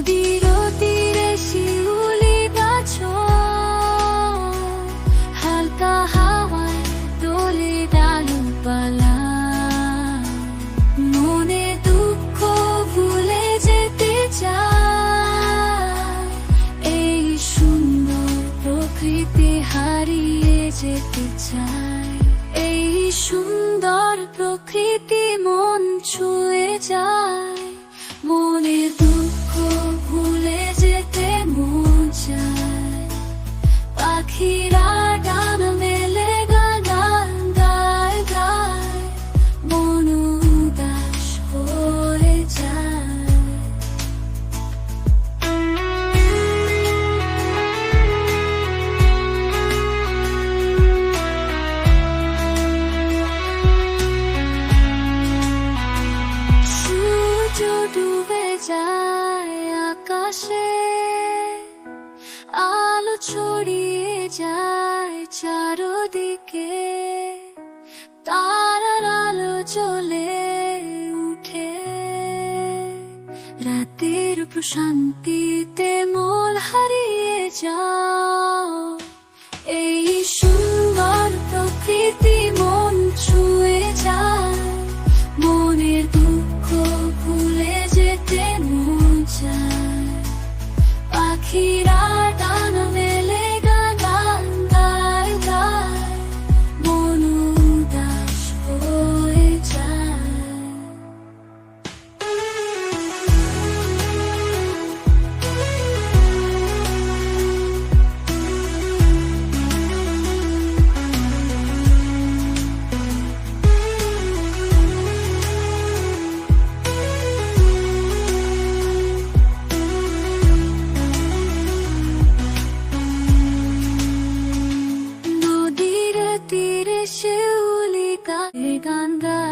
নদীর তীরে শিউলি গাছ, হালকা হাওয়ায় দোলে ডালপালা। মনে দুঃখ ভুলে যেতে চায়, এই সুন্দর প্রকৃতি হারিয়ে যেতে চায়। এই সুন্দর প্রকৃতি মন ছুঁয়ে যায়, মনের দুঃখ ভুলে যেতে মন চায়। পাখিরা ডান মেলে গান গায় গায়, মন উদাস হয়ে যায়। সূর্য ডুবে যায় আকাশে, আলো ছড়িয়ে যায় চারদিকে। তারার আলো জ্বলে উঠে, রাতের প্রশান্তিতে মন হারিয়ে যাও। এই সুন্দর প্রকৃতি মন ছুঁয়ে যায়, মনের দুঃখ ভুলে যেতে মন চায়। পাখিরা ডান মেলে গান গায় গায়, মন উদাস হয়ে যায়। নদীর তীরে শিউলি গায়ে গান গায়।